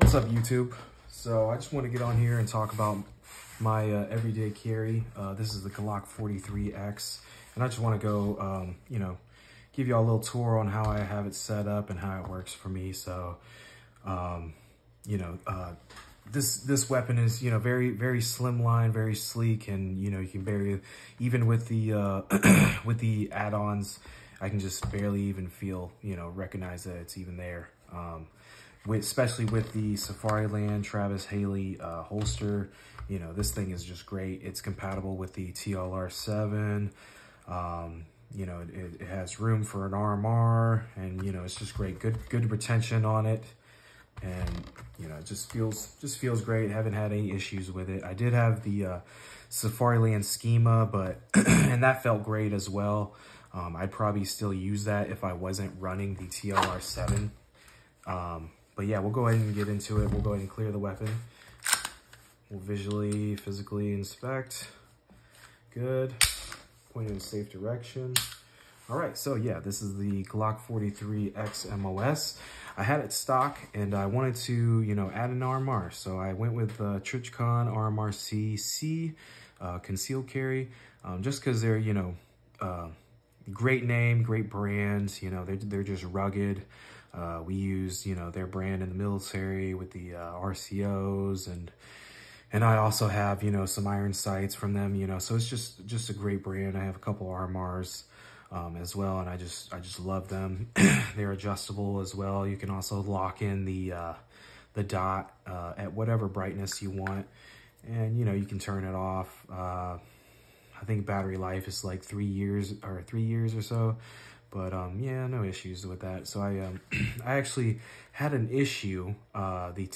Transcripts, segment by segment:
What's up, YouTube? So I just want to get on here and talk about my everyday carry. This is the Glock 43X, and I just want to go, give y'all a little tour on how I have it set up and how it works for me. So, this weapon is, very, very slimline, very sleek, and, you can barely, even with the, with the add-ons, I can just barely even feel, recognize that it's even there. Especially with the Safariland Travis Haley holster, this thing is just great. It's compatible with the TLR7. It has room for an RMR, and it's just great. Good retention on it, and it just feels great. Haven't had any issues with it. I did have the Safariland schema, but and that felt great as well. I'd probably still use that if I wasn't running the TLR7. But yeah, we'll go ahead and get into it. We'll go ahead and clear the weapon. We'll physically inspect. Good. Point in a safe direction. All right, so yeah, this is the Glock 43X MOS. I had it stock, and I wanted to, add an RMR. So I went with Trijicon RMRcc concealed carry, just because they're, great name, great brands. They're just rugged. We use, their brand in the military with the RCOs, and I also have, some iron sights from them, so it's just a great brand. I have a couple RMRs as well, and I just love them. They're adjustable as well. You can also lock in the dot at whatever brightness you want, and you can turn it off. I think battery life is like 3 years or so. But yeah, no issues with that. So I actually had an issue. The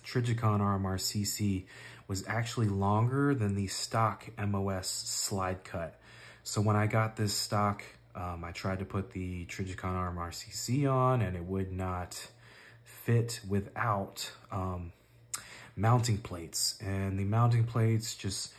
Trijicon RMRcc was actually longer than the stock MOS slide cut. So when I got this stock, I tried to put the Trijicon RMRcc on, and it would not fit without mounting plates. And the mounting plates just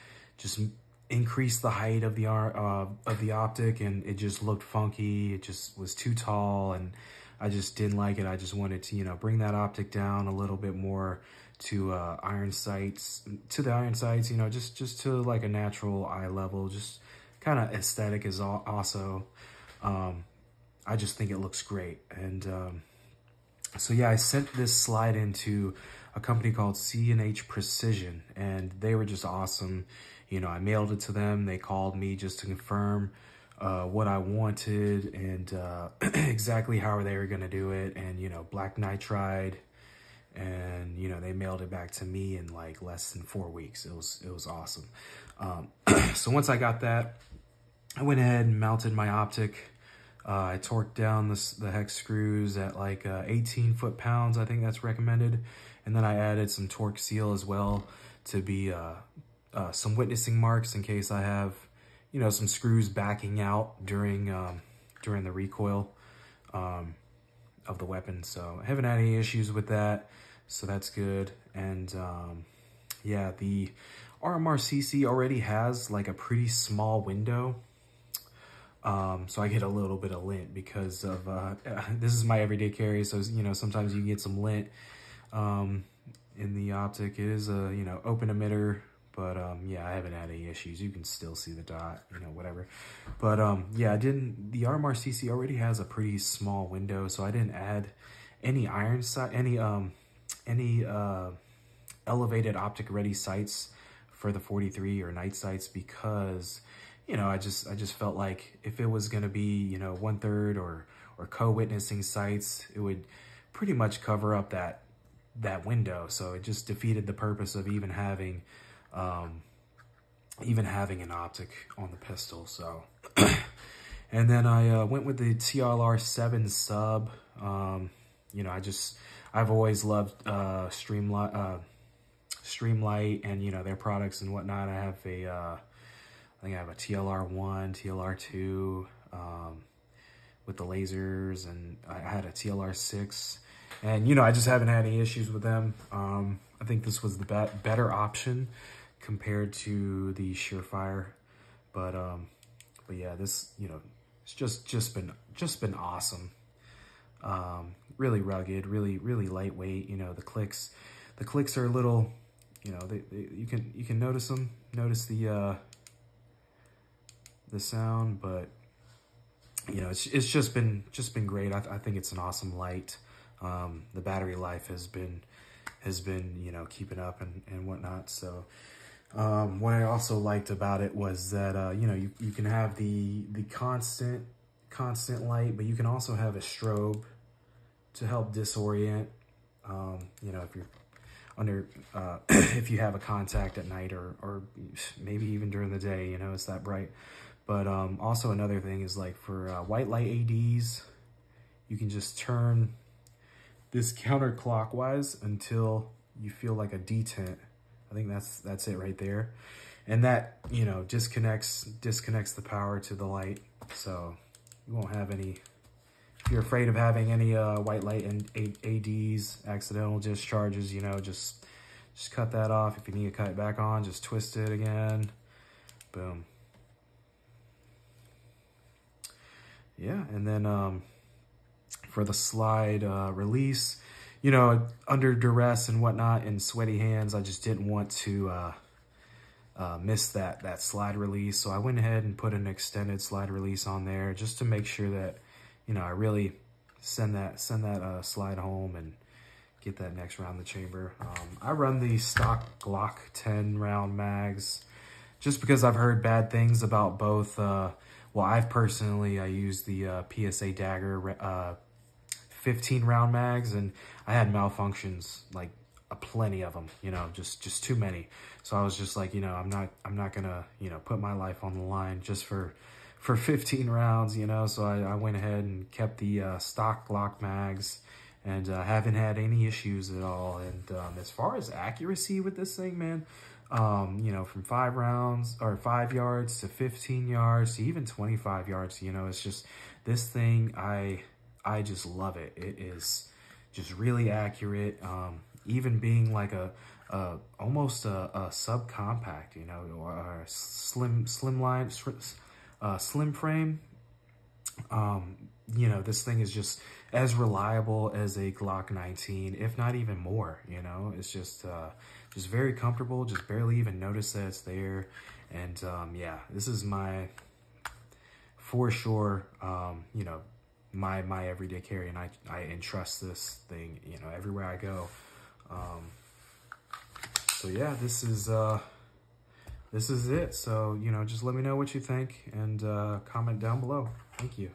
increased the height of the optic, and it just looked funky. It just was too tall, and I just didn't like it. I just wanted to, bring that optic down a little bit more to the iron sights, just to like a natural eye level, just kind of aesthetic is also. I just think it looks great. And so yeah, I sent this slide into a company called C&H Precision, and they were just awesome. I mailed it to them. They called me just to confirm what I wanted and exactly how they were going to do it. And, black nitride. And, they mailed it back to me in like less than 4 weeks. It was awesome. So once I got that, I went ahead and mounted my optic. I torqued down the hex screws at like 18 foot-pounds. I think that's recommended. And then I added some torque seal as well to be some witnessing marks in case I have, some screws backing out during the recoil of the weapon. So I haven't had any issues with that, so that's good. And yeah, the RMRcc already has like a pretty small window. So I get a little bit of lint because of, this is my everyday carry. So, sometimes you get some lint in the optic. It is a, open emitter, but yeah, I haven't had any issues. You can still see the dot, whatever. But yeah, the RMRcc already has a pretty small window, so I didn't add any iron sight, any elevated optic ready sights for the 43 or night sights, because I just felt like if it was going to be, 1/3 or co-witnessing sights, it would pretty much cover up that window. So it just defeated the purpose of even having an optic on the pistol. So, and then I went with the TLR7 sub. I've always loved Streamlight and their products and whatnot. I have I think I have a TLR1, TLR2 with the lasers, and I had a TLR6. And, I just haven't had any issues with them. I think this was the better option compared to the Surefire. But yeah, this, it's just been awesome. Really rugged, really lightweight. You know, the clicks are a little, you know, you can notice them, notice the sound, but you know, it's just been great. I think it's an awesome light. The battery life has been, you know, keeping up and whatnot. So what I also liked about it was that you know, you can have the constant light, but you can also have a strobe to help disorient. You know, if you're under if you have a contact at night, or maybe even during the day, you know, it's that bright. But also another thing is, like, for white light ADs, you can just turn this counterclockwise until you feel like a detent. I think that's it right there. And that, you know, disconnects the power to the light. So you won't have any, if you're afraid of having any white light and ADs, accidental discharges, you know, just cut that off. If you need to cut it back on, just twist it again. Boom. Yeah, and then for the slide release, you know, under duress and whatnot and sweaty hands, I just didn't want to miss that slide release. So I went ahead and put an extended slide release on there just to make sure that, you know, I really send that slide home and get that next round in the chamber. I run the stock Glock 10 round mags just because I've heard bad things about both. Well, I use the PSA Dagger 15 round mags, and I had malfunctions, like plenty of them, you know, just too many. So I was just like, you know, I'm not gonna, you know, put my life on the line just for 15 rounds, you know. So I went ahead and kept the stock Glock mags, and haven't had any issues at all. And as far as accuracy with this thing, man, you know, from 5 yards to 15 yards to even 25 yards, you know, it's just, this thing, I just love it. It is just really accurate. Even being like almost a subcompact, you know, or a slim frame. You know, this thing is just as reliable as a Glock 19, if not even more. You know, it's just very comfortable. Just barely even notice that it's there. And yeah, this is my, for sure, you know, my everyday carry, and I entrust this thing, you know, everywhere I go. So yeah, this is it. So, you know, just let me know what you think, and comment down below. Thank you.